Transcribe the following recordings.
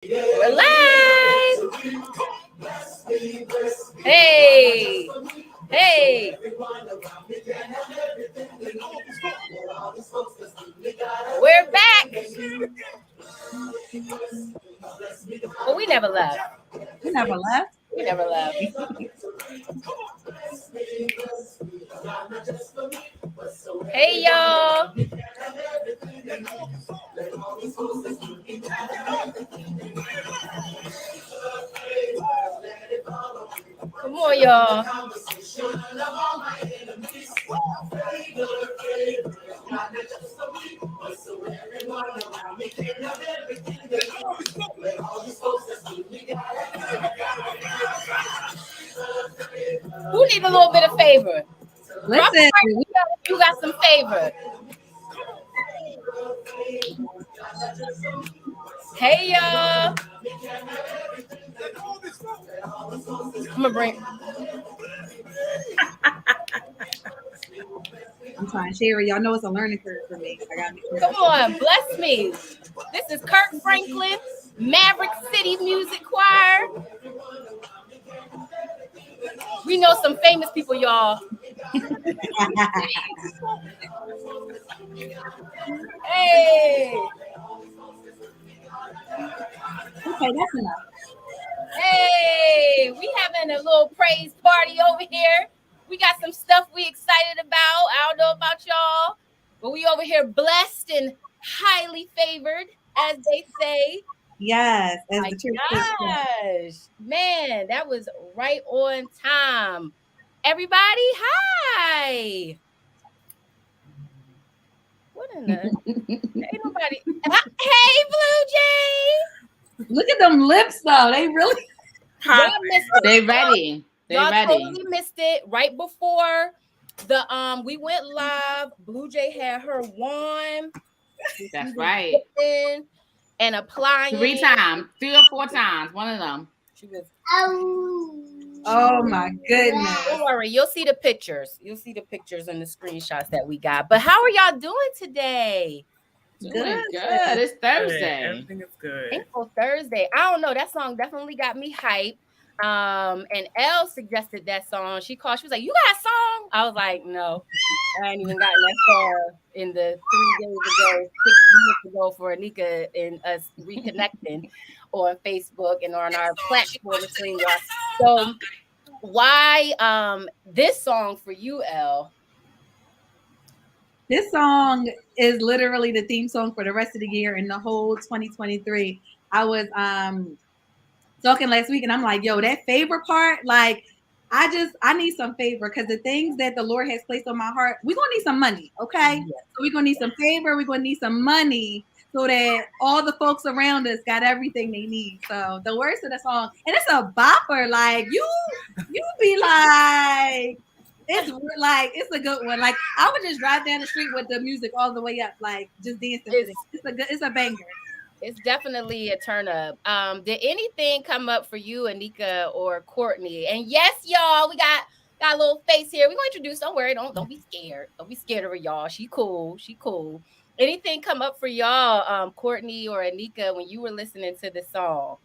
We're live. Hey, hey. We're back. But we never left. We never left. We never left. Hey, y'all. Come on, y'all. Who need a little bit of favor? Listen, You got some favor. Hey, y'all. I'm gonna bring. I'm trying to share it. Y'all know it's a learning curve for me. I gotta make sure. Come on, bless me. This is Kirk Franklin, Maverick City Music Choir. We know some famous people, y'all. Hey. Okay, that's enough. Hey, we having a little praise party over here. We got some stuff we excited about. I don't know about y'all, but we over here blessed and highly favored, as they say. Yes, as My the church says. gosh, man, that was right on time. Everybody, hi. What in the? Ain't nobody. Hey, Blue Jay. Look at them lips, though. They really. Y'all missed it. They ready. They Y'all ready. totally missed it. Right before the we went live, Blue Jay had her wand. That's right. And applying 3 times, 3 or 4 times, one of them. She was. Oh my goodness. Don't worry, you'll see the pictures. You'll see the pictures and the screenshots that we got. But how are y'all doing today? Doing good. It's Thursday. Everything is good. Thankful Thursday. I don't know. That song definitely got me hyped. And Elle suggested that song. She called. She was like, "You got a song?" I was like, "No, I ain't even gotten that song in the 3 days ago, 6 minutes ago for Anika and us reconnecting on Facebook and on our platform between y'all." So, why this song for you, Elle? This song is literally the theme song for the rest of the year and the whole 2023. I was talking last week and I'm like, yo, that favor part, like I need some favor because the things that the Lord has placed on my heart, we're gonna need some money, okay? Yes. So we're gonna need some favor, we're gonna need some money so that all the folks around us got everything they need. So the words of the song, and it's a bopper, like you be like, it's a good one. Like I would just drive down the street with the music all the way up, like just dancing. It's a banger. It's definitely a turn up. Did anything come up for you, Anika or Courtney? And yes, y'all, we got a little face here. We're gonna introduce. Don't worry, don't be scared. Don't be scared of her, y'all. She cool. She cool. Anything come up for y'all, Courtney or Anika, when you were listening to the song?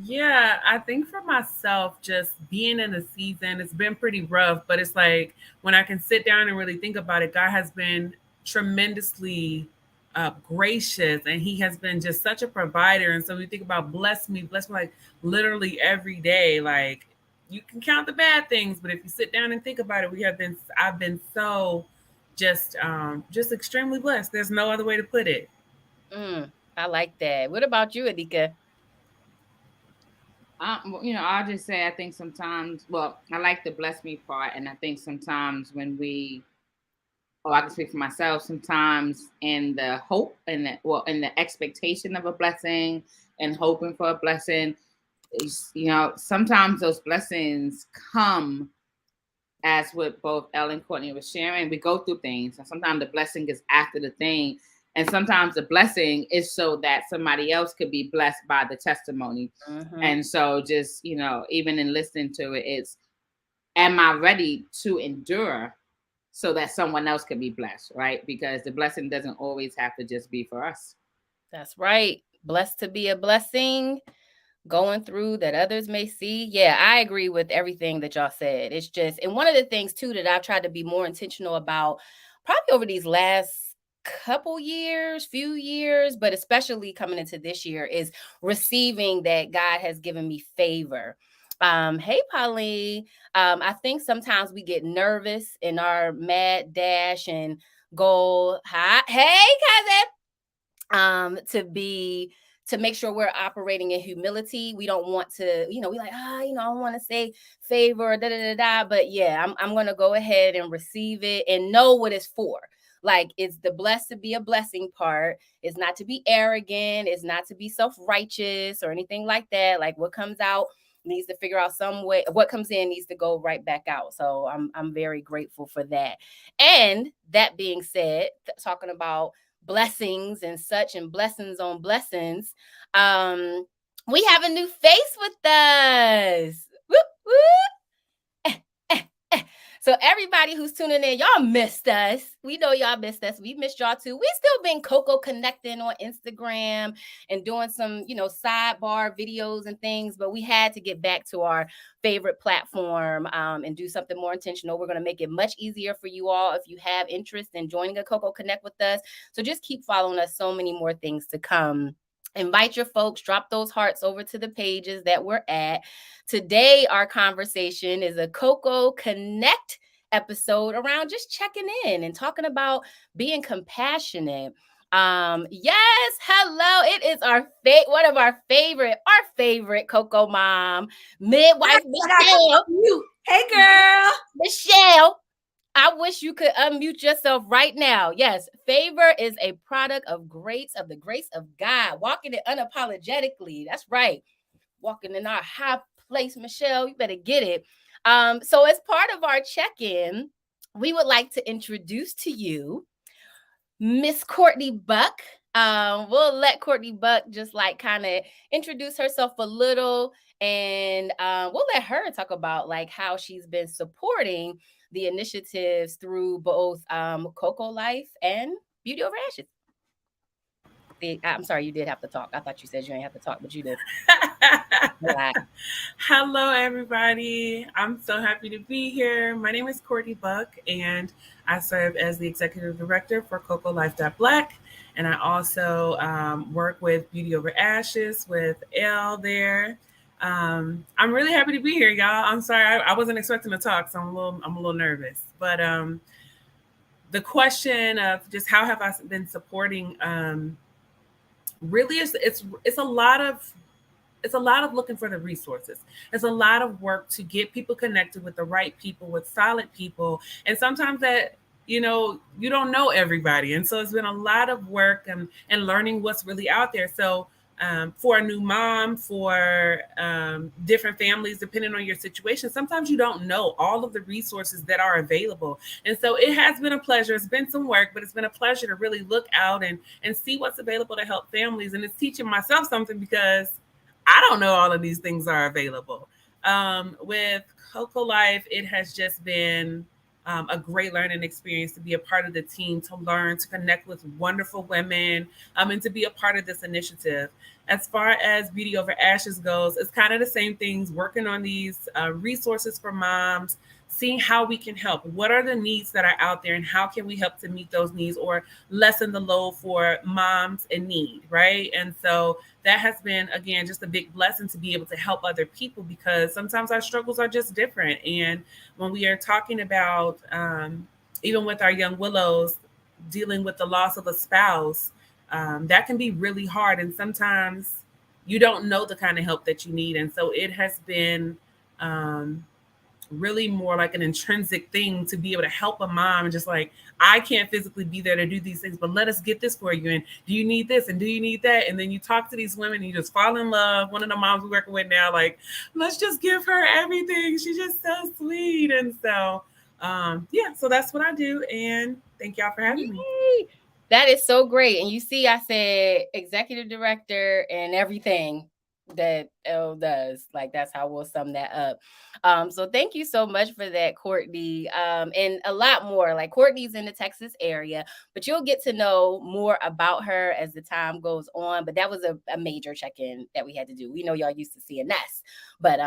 Yeah, I think for myself, just being in the season, it's been pretty rough, but it's like when I can sit down and really think about it, God has been tremendously gracious and he has been just such a provider. And so we think about bless me like literally every day. Like you can count the bad things, but if you sit down and think about it, I've been so just extremely blessed. There's no other way to put it. I like that. What about you, Anika? I'll just say I think sometimes, well, I like the bless me part, and I think sometimes I can speak for myself, sometimes in the hope and in the expectation of a blessing and hoping for a blessing, sometimes those blessings come as what both Elle and Courtney was sharing. We go through things, and sometimes the blessing is after the thing. And sometimes the blessing is so that somebody else could be blessed by the testimony. Mm-hmm. And so just, even in listening to it, it's, am I ready to endure so that someone else can be blessed, right? Because the blessing doesn't always have to just be for us. That's right. blessed to be a blessing, going through that others may see. Yeah, I agree with everything that y'all said. It's just, and one of the things too that I've tried to be more intentional about probably over these last couple years, few years, but especially coming into this year is receiving that God has given me favor. Hey Pauline. I think sometimes we get nervous in our mad dash and go, hi, hey cousin, to make sure we're operating in humility. We don't want to, we like, I want to say favor, da da da da. But yeah, I'm gonna go ahead and receive it and know what it's for. Like, it's the blessed to be a blessing part. It's not to be arrogant. It's not to be self-righteous or anything like that. Like, what comes out needs to figure out some way. What comes in needs to go right back out. So I'm very grateful for that. And that being said, talking about blessings and such, and blessings on blessings, we have a new face with us. Whoop, whoop. So everybody who's tuning in, y'all missed us. We know y'all missed us. We missed y'all too. We still been Coco connecting on Instagram and doing some, sidebar videos and things, but we had to get back to our favorite platform, and do something more intentional. We're going to make it much easier for you all if you have interest in joining a Coco Connect with us. So just keep following us. So many more things to come. Invite your folks, drop those hearts over to the pages that we're at. Today, our conversation is a Coco Connect episode around just checking in and talking about being compassionate. Yes, hello. It is one of our favorite Coco mom, midwife Michelle. Hey, girl. Michelle, I wish you could unmute yourself right now. Yes, favor is a product of the grace of God, walking it unapologetically. That's right. Walking in our high place, Michelle, you better get it. So as part of our check-in, we would like to introduce to you Miss Courtney Buck. We'll let Courtney Buck just like kind of introduce herself a little, and we'll let her talk about like how she's been supporting the initiatives through both Coco Life and Beauty Over Ashes. I'm sorry, you did have to talk. I thought you said you didn't have to talk, but you did. Hello, everybody. I'm so happy to be here. My name is Courtney Buck, and I serve as the executive director for Coco Life Black. And I also work with Beauty Over Ashes with Elle there. I'm really happy to be here, y'all. I'm sorry, I wasn't expecting to talk, so I'm a little nervous. But the question of just how have I been supporting, really it's a lot of looking for the resources. It's a lot of work to get people connected with the right people, with solid people. And sometimes that, you don't know everybody. And so it's been a lot of work and learning what's really out there. So for a new mom, for different families, depending on your situation, sometimes you don't know all of the resources that are available. And so it has been a pleasure. It's been some work, but it's been a pleasure to really look out and see what's available to help families. And it's teaching myself something because I don't know all of these things are available. With Coco Life, it has just been a great learning experience to be a part of the team, to learn, to connect with wonderful women, and to be a part of this initiative. As far as Beauty Over Ashes goes, it's kind of the same things, working on these resources for moms, seeing how we can help. What are the needs that are out there and how can we help to meet those needs or lessen the load for moms in need, right? And so that has been, again, just a big blessing to be able to help other people because sometimes our struggles are just different. And when we are talking about, even with our young willows, dealing with the loss of a spouse, that can be really hard. And sometimes you don't know the kind of help that you need. And so it has been really more like an intrinsic thing to be able to help a mom and just like, I can't physically be there to do these things, but let us get this for you. And do you need this? And do you need that? And then you talk to these women and you just fall in love. One of the moms we're working with now, like, let's just give her everything. She's just so sweet. And so, so that's what I do. And thank y'all for having me. That is so great. And you see, I said executive director and everything. that L does. Like that's how we'll sum that up. So thank you so much for that, Courtney. And a lot more. Like Courtney's in the Texas area, but you'll get to know more about her as the time goes on. But that was a major check-in that we had to do. We know y'all used to seeing us, but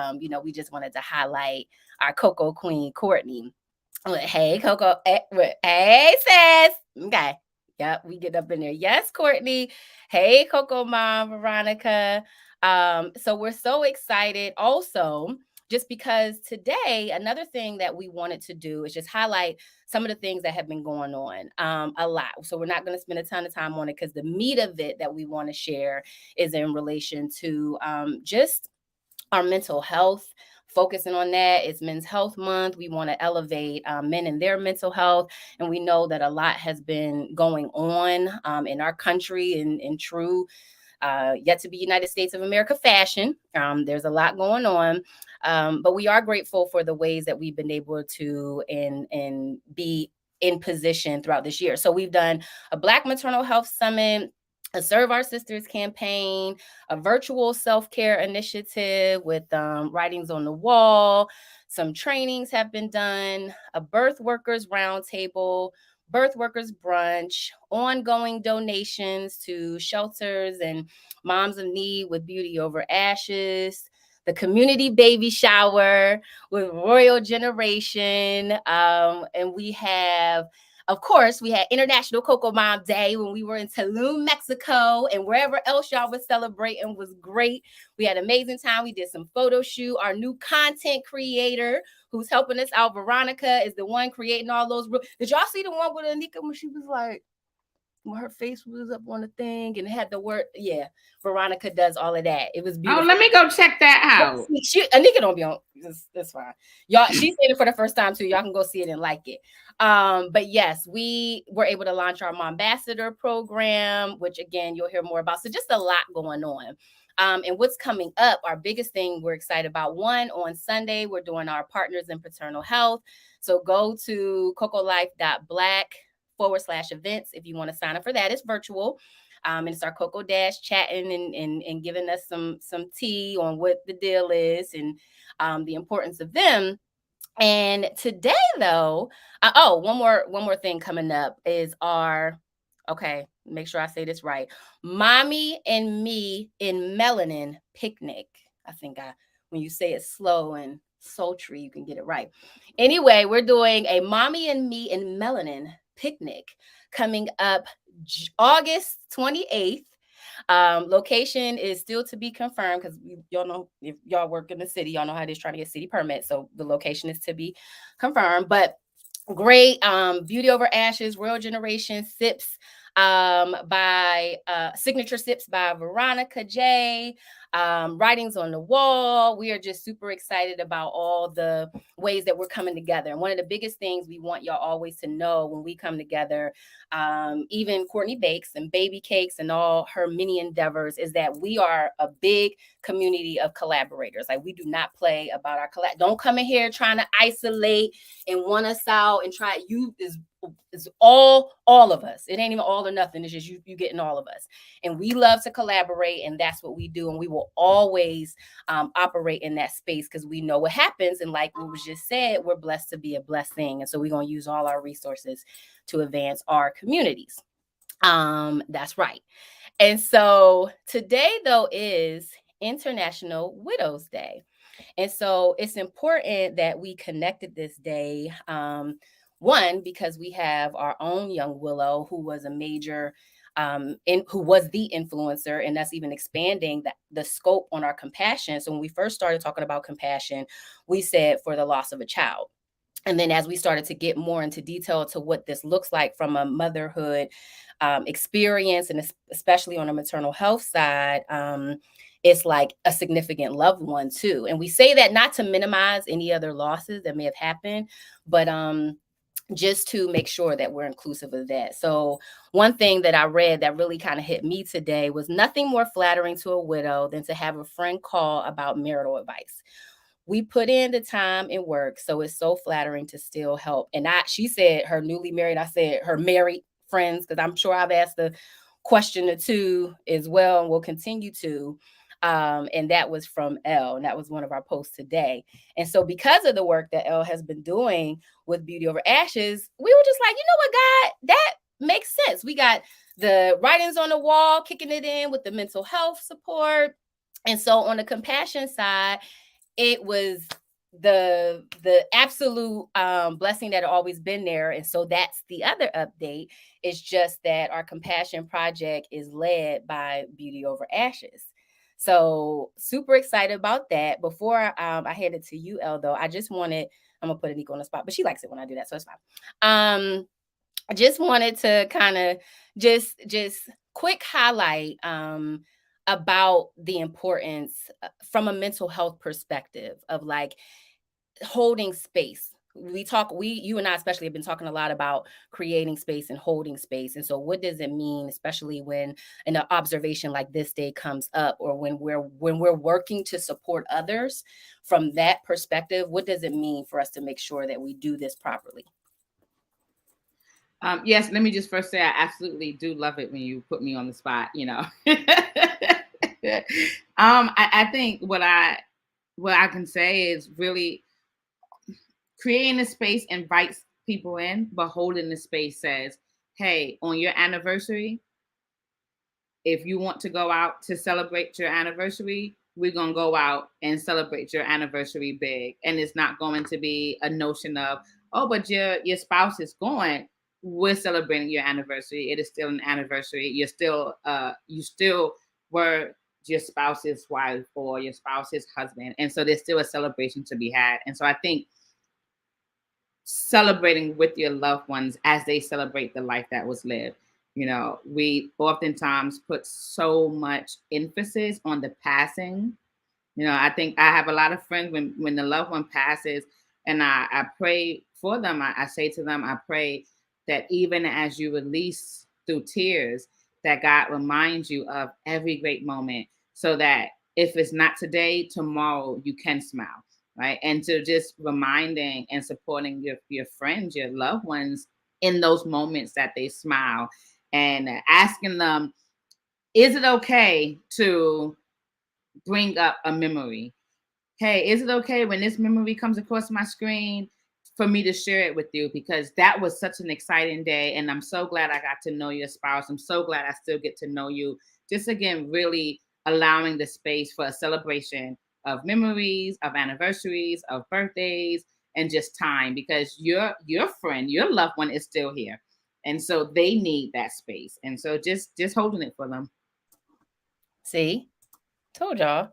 we just wanted to highlight our Coco Queen, Courtney. Hey, Coco. Hey, sis. Okay. Yep, we get up in there. Yes, Courtney. Hey, Coco Mom, Veronica. So we're so excited. Also, just because today, another thing that we wanted to do is just highlight some of the things that have been going on a lot. So we're not going to spend a ton of time on it because the meat of it that we want to share is in relation to just our mental health, focusing on that. It's Men's Health Month. We want to elevate men and their mental health. And we know that a lot has been going on in our country in true yet to be United States of America fashion. There's a lot going on. But we are grateful for the ways that we've been able to and be in position throughout this year. So we've done a Black Maternal Health Summit, a Serve Our Sisters campaign, a virtual self-care initiative with writings on the wall. Some trainings have been done, a birth workers roundtable, birth workers brunch, ongoing donations to shelters and moms of need with Beauty Over Ashes, the community baby shower with Royal Generation. And we have, of course, we had International Coco Mom Day when we were in Tulum, Mexico, and wherever else y'all was celebrating was great. We had an amazing time. We did some photo shoot. Our new content creator who's helping us out, Veronica, is the one creating all those. Did y'all see the one with Anika when she was like, when her face was up on the thing and it had the word? Yeah, Veronica does all of that. It was Oh, beautiful. let me go check that out. Anika don't be on. That's fine. Y'all, she's seeing it for the first time too. Y'all can go see it and like it. But yes, we were able to launch our Mombassador program, which again you'll hear more about. So just a lot going on. And what's coming up, our biggest thing we're excited about. One, on Sunday, we're doing our Partners in Paternal Health. So go to cocolife.black/events if you want to sign up for that. It's virtual. And it's our Coco Dash chatting and giving us some tea on what the deal is and the importance of them. And today, though, one more thing coming up is our, okay, make sure I say this right, Mommy and Me in Melanin picnic. I think when you say it slow and sultry, you can get it right. Anyway, we're doing a Mommy and Me in Melanin picnic coming up August 28th. Location is still to be confirmed because y'all know if y'all work in the city, y'all know how it is trying to get city permits. So the location is to be confirmed. But great Beauty Over Ashes, Royal Generation sips by signature sips by Veronica J. Writings on the wall. We are just super excited about all the ways that we're coming together. And one of the biggest things we want y'all always to know when we come together, even Courtney Bakes and Baby Cakes and all her mini endeavors, is that we are a big community of collaborators. Like we do not play about our Don't come in here trying to isolate and want us out and try. You is all of us. It ain't even all or nothing. It's just you getting all of us. And we love to collaborate, and that's what we do. And we will always operate in that space because we know what happens. And like what was just said, we're blessed to be a blessing. And so we're going to use all our resources to advance our communities. That's right. And so today, though, is International Widows Day. And so it's important that we connected this day. One, because we have our own young Willow, who was a major, who was the influencer, and that's even expanding the scope on our compassion. So when we first started talking about compassion, we said for the loss of a child. And then as we started to get more into detail to what this looks like from a motherhood experience, and especially on a maternal health side, it's like a significant loved one too. And we say that not to minimize any other losses that may have happened, but just to make sure that we're inclusive of that. So one thing that I read that really kind of hit me today was nothing more flattering to a widow than to have a friend call about marital advice. We put in the time and work, so it's so flattering to still help. And she said her newly married, I said her married friends, because I'm sure I've asked the question or two as well and will continue to. And that was from Elle, and that was one of our posts today. And so because of the work that Elle has been doing with Beauty Over Ashes, we were just like, you know what, God, that makes sense. We got the writings on the wall, kicking it in with the mental health support. And so on the compassion side, it was the absolute blessing that had always been there. And so that's the other update. It's just that our compassion project is led by Beauty Over Ashes. So super excited about that. Before I hand it to you, El, though, I just wanted, I'm gonna put Anika on the spot, but she likes it when I do that, so it's fine. I just wanted to kind of just quick highlight about the importance from a mental health perspective of like holding space. You and I especially have been talking a lot about creating space and holding space. And so what does it mean, especially when an observation like this day comes up, or when we're working to support others from that perspective? What does it mean for us to make sure that we do this properly? Yes, let me just first say I absolutely do love it when you put me on the spot, I think what I can say is really creating a space invites people in, but holding the space says, hey, on your anniversary, if you want to go out to celebrate your anniversary, we're going to go out and celebrate your anniversary big. And it's not going to be a notion of, oh, but your spouse is going. We're celebrating your anniversary. It is still an anniversary. You still were your spouse's wife or your spouse's husband. And so there's still a celebration to be had. And so I think celebrating with your loved ones as they celebrate the life that was lived. We oftentimes put so much emphasis on the passing. I think I have a lot of friends when the loved one passes, and I pray for them. I say to them, I pray that even as you release through tears, that God reminds you of every great moment, so that if it's not today, tomorrow you can smile, right? And to just reminding and supporting your friends, your loved ones in those moments that they smile, and asking them, is it okay to bring up a memory? Hey, is it okay when this memory comes across my screen for me to share it with you? Because that was such an exciting day. And I'm so glad I got to know your spouse. I'm so glad I still get to know you. Just again, really allowing the space for a celebration of memories, of anniversaries, of birthdays, and just time, because your friend, your loved one is still here. And so they need that space. And so just holding it for them. See, told y'all.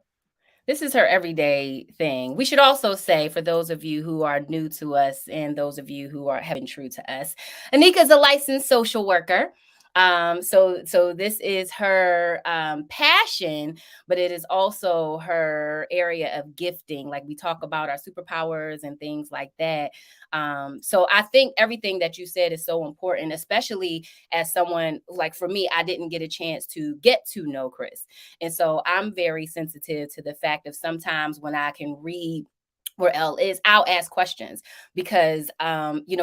This is her everyday thing. We should also say, for those of you who are new to us and those of you who have been true to us, Anika is a licensed social worker. So this is her passion, but it is also her area of gifting. Like we talk about our superpowers and things like that. So I think everything that you said is so important, especially as someone like, for me, I didn't get a chance to get to know Chris. And so I'm very sensitive to the fact of sometimes when I can read where Elle is, I'll ask questions because,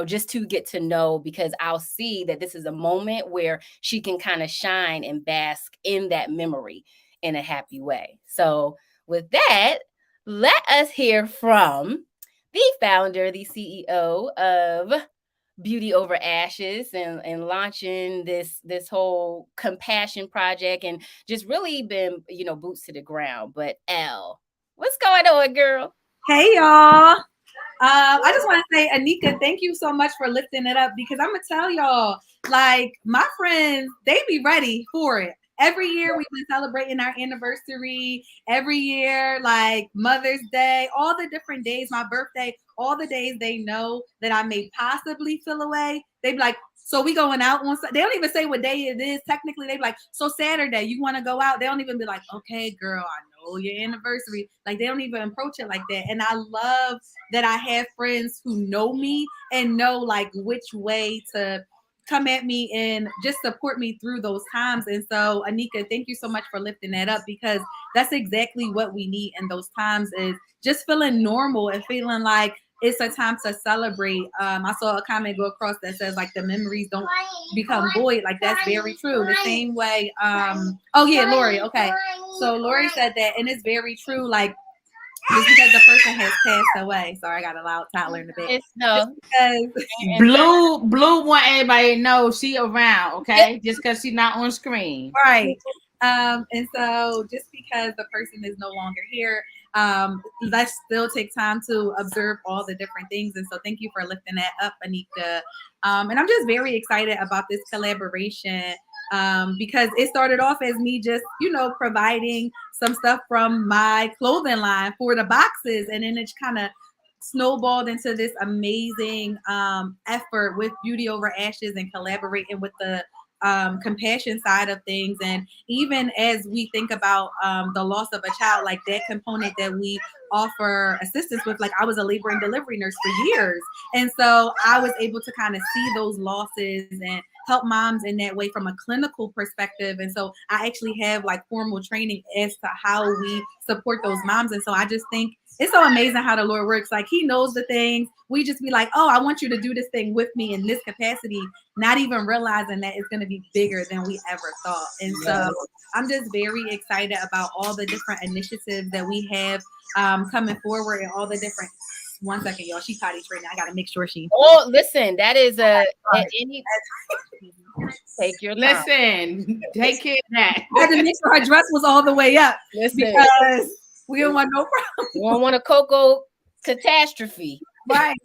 just to get to know, because I'll see that this is a moment where she can kind of shine and bask in that memory in a happy way. So with that, let us hear from the founder, the CEO of Beauty Over Ashes, and launching this whole compassion project, and just really been, boots to the ground. But Elle, what's going on, girl? Hey, y'all. I just want to say, Anika, thank you so much for lifting it up, because I'm going to tell y'all, like, my friends, they be ready for it. Every year we've been celebrating our anniversary. Every year, like Mother's Day, all the different days, my birthday, all the days they know that I may possibly feel away. They be like, so we going out on, they don't even say what day it is. Technically, they be like, so Saturday, you want to go out? They don't even be like, okay, girl, I know your anniversary. Like, they don't even approach it like that. And I love that I have friends who know me and know like which way to come at me and just support me through those times. And so, Anika, thank you so much for lifting that up, because that's exactly what we need in those times, is just feeling normal and feeling like it's a time to celebrate. I saw a comment go across that says like the memories don't become void. Like that's very true. The same way. Oh yeah, Lori. Okay, so Lori said that, and it's very true. Like just because the person has passed away. Sorry, I got a loud toddler in the back. It's no. Blue want everybody to know she around, okay? Just because she's not on screen. Right. And so just because the person is no longer here, let's still take time to observe all the different things. And so thank you for lifting that up, Anika. And I'm just very excited about this collaboration because it started off as me just, providing some stuff from my clothing line for the boxes. And then it kind of snowballed into this amazing effort with Beauty Over Ashes and collaborating with the compassion side of things. And even as we think about the loss of a child, like that component that we offer assistance with, like I was a labor and delivery nurse for years. And so I was able to kind of see those losses and help moms in that way from a clinical perspective. And so I actually have like formal training as to how we support those moms. And so I just think it's so amazing how the Lord works. Like he knows the things. We just be like, oh, I want you to do this thing with me in this capacity, not even realizing that it's going to be bigger than we ever thought. And so I'm just very excited about all the different initiatives that we have coming forward and all the different. One second, y'all. She potty training. I got to make sure she. Oh, listen, that is take your time. Listen, take care of that. I had to make sure her dress was all the way up. Listen, because we don't want no problem. We don't want a Coco catastrophe. Right.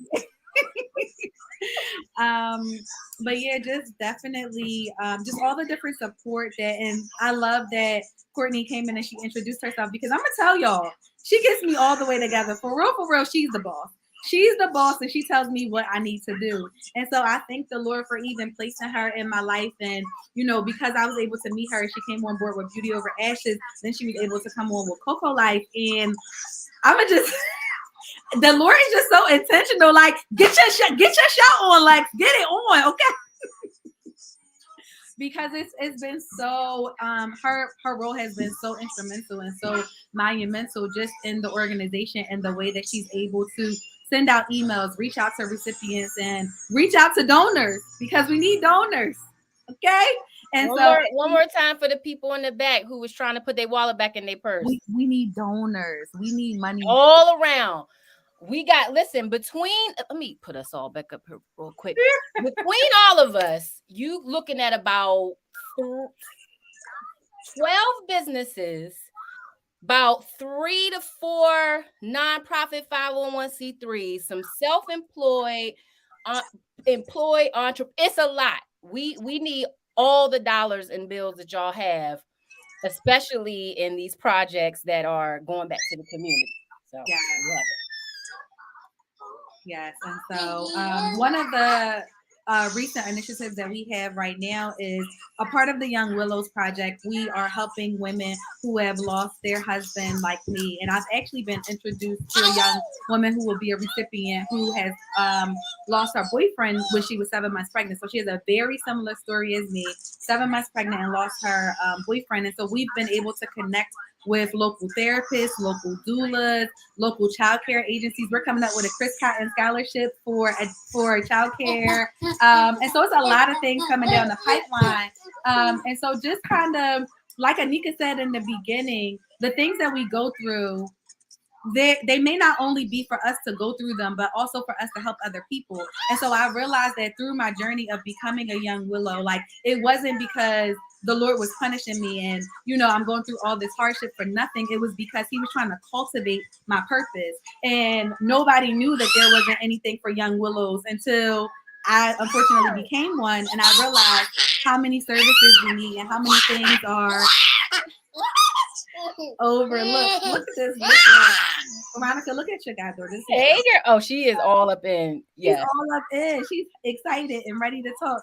But yeah, just definitely just all the different support that, and I love that Courtney came in and she introduced herself because I'm gonna tell y'all, she gets me all the way together. For real, she's the boss. She's the boss and she tells me what I need to do. And so I thank the Lord for even placing her in my life. And, because I was able to meet her, she came on board with Beauty Over Ashes. Then she was able to come on with Coco Life. And I'm going to just, the Lord is just so intentional. Like, get your shot on, like, get it on, okay? Because it's been so her role has been so instrumental and so monumental just in the organization and the way that she's able to send out emails, reach out to recipients, and reach out to donors because we need donors. Okay. And one more time for the people in the back who was trying to put their wallet back in their purse. We need donors. We need money all around. We got, listen, let me put us all back up here real quick. Between all of us, you looking at about 12 businesses, about 3 to 4 nonprofit 501c3s, some self-employed, employed entrepreneurs. It's a lot. We need all the dollars and bills that y'all have, especially in these projects that are going back to the community. So yeah. Yes, and so one of the recent initiatives that we have right now is a part of the Young Willows Project. We are helping women who have lost their husband like me. And I've actually been introduced to a young woman who will be a recipient who has lost her boyfriend when she was 7 months pregnant. So she has a very similar story as me, 7 months pregnant and lost her boyfriend. And so we've been able to connect with local therapists, local doulas, local child care agencies. We're coming up with a Chris Cotton scholarship for child care. And so it's a lot of things coming down the pipeline. And so just kind of like Anika said in the beginning, the things that we go through, they may not only be for us to go through them, but also for us to help other people. And so I realized that through my journey of becoming a young willow, like it wasn't because the Lord was punishing me and, I'm going through all this hardship for nothing. It was because he was trying to cultivate my purpose. And nobody knew that there wasn't anything for young willows until I unfortunately became one. And I realized how many services we need and how many things are overlooked. Look at this. Veronica, look at your goddaughter. Hey, girl. Oh, she is all up in. Yeah. She's all up in. She's excited and ready to talk.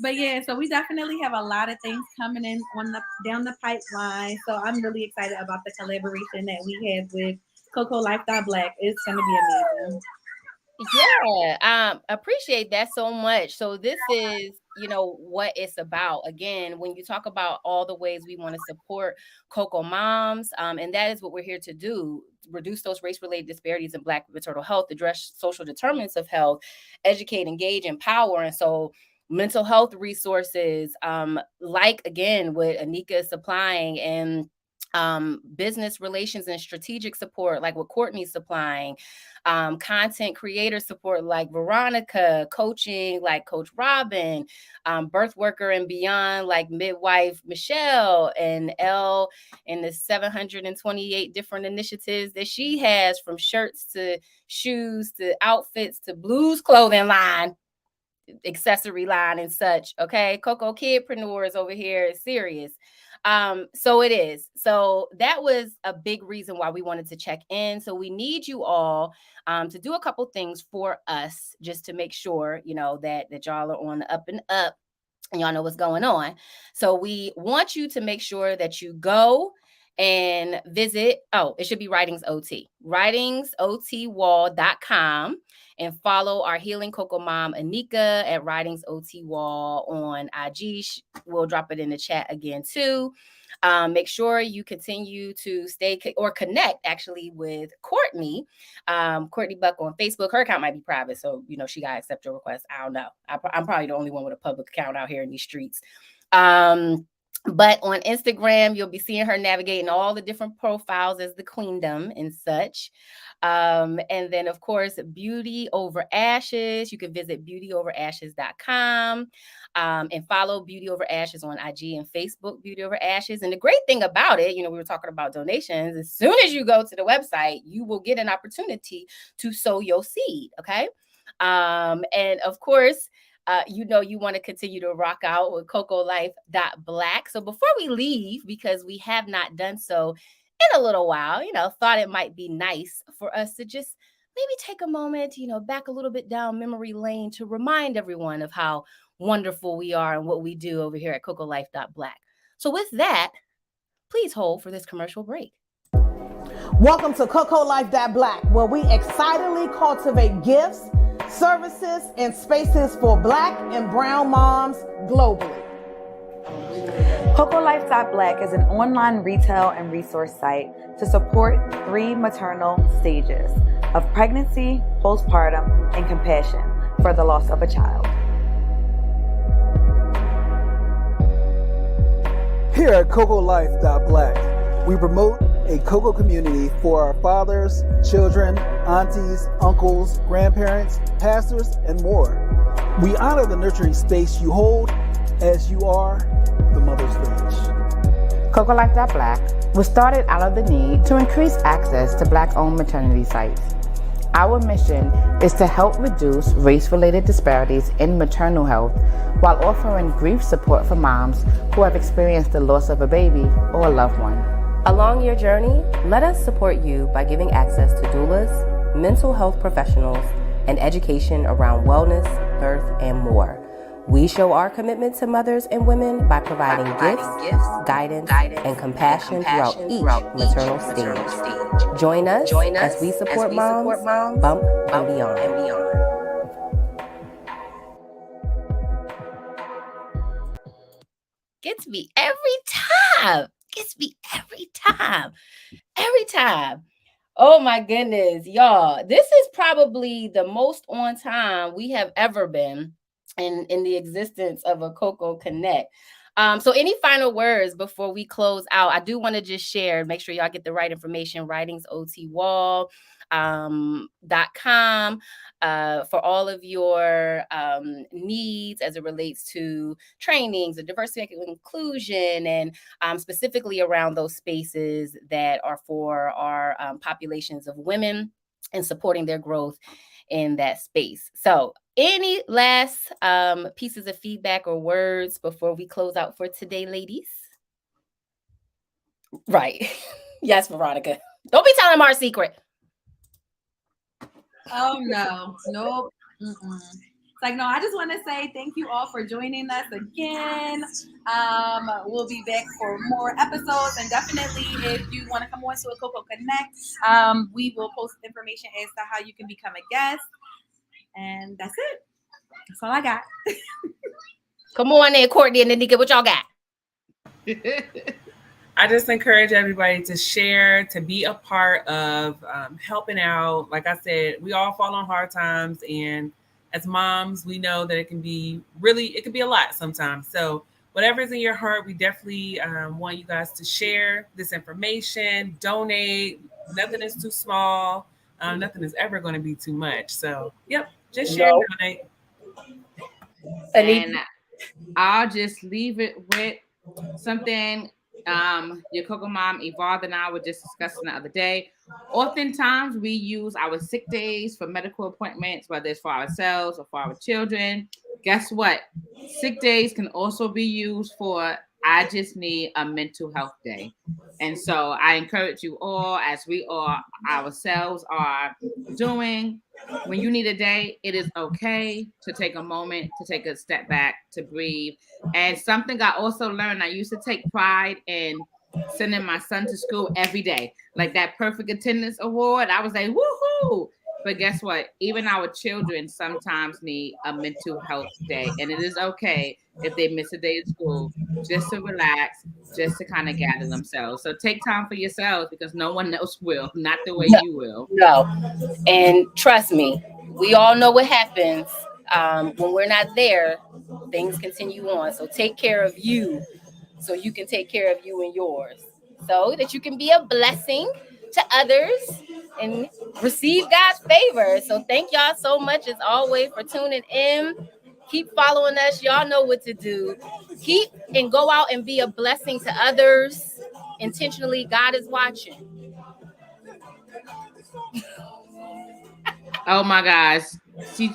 But yeah, so we definitely have a lot of things coming in down the pipeline. So I'm really excited about the collaboration that we have with Coco Life Black. It's gonna be amazing. Yeah, appreciate that so much. So this is, what it's about. Again, when you talk about all the ways we want to support Coco moms, and that is what we're here to do: reduce those race-related disparities in Black maternal health, address social determinants of health, educate, engage, empower, and so mental health resources, like again what Anika is supplying, and business relations and strategic support like what Courtney's supplying, content creator support like Veronica, coaching like Coach Robin, birth worker and beyond like midwife Michelle, and Elle, and the 728 different initiatives that she has, from shirts to shoes to outfits to Blues clothing line, accessory line, and such. Okay, Coco Kidpreneurs over here is serious. So it is. So that was a big reason why we wanted to check in. So we need you all to do a couple things for us, just to make sure that y'all are on the up and up, and y'all know what's going on. So we want you to make sure that you go and visit, it should be Writings OT, writingsoTwall.com, and follow our Healing Coco mom, Anika, at Writings OT Wall on IG. We'll drop it in the chat again too. Make sure you continue to stay or connect actually with Courtney, Courtney Buck on Facebook. Her account might be private, so she gotta accept your request. I don't know. I'm probably the only one with a public account out here in these streets. But on Instagram, you'll be seeing her navigating all the different profiles as the queendom and such. And then, of course, Beauty Over Ashes. You can visit beautyoverashes.com, and follow Beauty Over Ashes on IG and Facebook, Beauty Over Ashes. And the great thing about it, we were talking about donations. As soon as you go to the website, you will get an opportunity to sow your seed. Okay. And of course, you want to continue to rock out with CocoLife.Black. So before we leave, because we have not done so in a little while, thought it might be nice for us to just maybe take a moment, back a little bit down memory lane, to remind everyone of how wonderful we are and what we do over here at CocoLife.Black. So with that, please hold for this commercial break. Welcome to Coco Life Black, where we excitedly cultivate gifts, services, and spaces for Black and brown moms globally. Coco Life Black is an online retail and resource site to support 3 maternal stages of pregnancy, postpartum, and compassion for the loss of a child. Here at Coco Life Black, we promote a Coco community for our fathers, children, aunties, uncles, grandparents, pastors, and more. We honor the nurturing space you hold as you are the mother's village. Coco Life Black was started out of the need to increase access to Black-owned maternity sites. Our mission is to help reduce race-related disparities in maternal health while offering grief support for moms who have experienced the loss of a baby or a loved one. Along your journey, let us support you by giving access to doulas, mental health professionals, and education around wellness, birth, and more. We show our commitment to mothers and women by providing gifts, guidance, and compassion throughout each maternal stage. Join us as we support moms, bump and beyond. Gets me every time. Every time. Oh my goodness, y'all. This is probably the most on time we have ever been in the existence of a Coco Connect. So any final words before we close out? I do want to just share, make sure y'all get the right information, writingsoTwall.com, for all of your needs as it relates to trainings and diversity and inclusion, and specifically around those spaces that are for our populations of women and supporting their growth in that space. So any last pieces of feedback or words before we close out for today, ladies? Right. Yes, Veronica. Don't be telling them our secret. Oh, no. Nope. It's like, no, I just want to say thank you all for joining us again. We'll be back for more episodes. And definitely, if you want to come on to a Coco Connect, we will post information as to how you can become a guest. And that's it. That's all I got. Come on in, Courtney and Anika. What y'all got? I just encourage everybody to share, to be a part of helping out. Like I said, we all fall on hard times, and as moms, we know that it can be a lot sometimes. So whatever's in your heart, we definitely want you guys to share this information, donate. Nothing is too small. Nothing is ever going to be too much. So, yep, just share and No. donate. And I'll just leave it with something your Coco mom Evolved and I were just discussing the other day. Oftentimes we use our sick days for medical appointments, whether it's for ourselves or for our children. Guess what? Sick days can also be used for I just need a mental health day. And so I encourage you all, as we all ourselves are doing, when you need a day, it is okay to take a moment, to take a step back, to breathe. And something I also learned, I used to take pride in sending my son to school every day, like that perfect attendance award. I was like, woohoo! But guess what? Even our children sometimes need a mental health day. And it is okay if they miss a day of school, just to relax, just to kind of gather themselves. So take time for yourselves, because no one else will, not the way you will. No. And trust me, we all know what happens when we're not there. Things continue on. So take care of you so you can take care of you and yours, so that you can be a blessing to others and receive God's favor. So thank y'all so much as always for tuning in. Keep following us. Y'all know what to do. Keep and go out and be a blessing to others intentionally. God is watching. Oh my gosh. She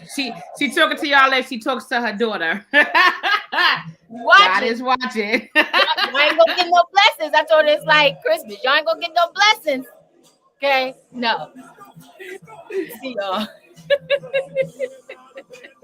talking to y'all like she talks to her daughter. God is watching. Y'all ain't gonna get no blessings. I told her it's like Christmas. Y'all ain't gonna get no blessings. Okay? No. See y'all.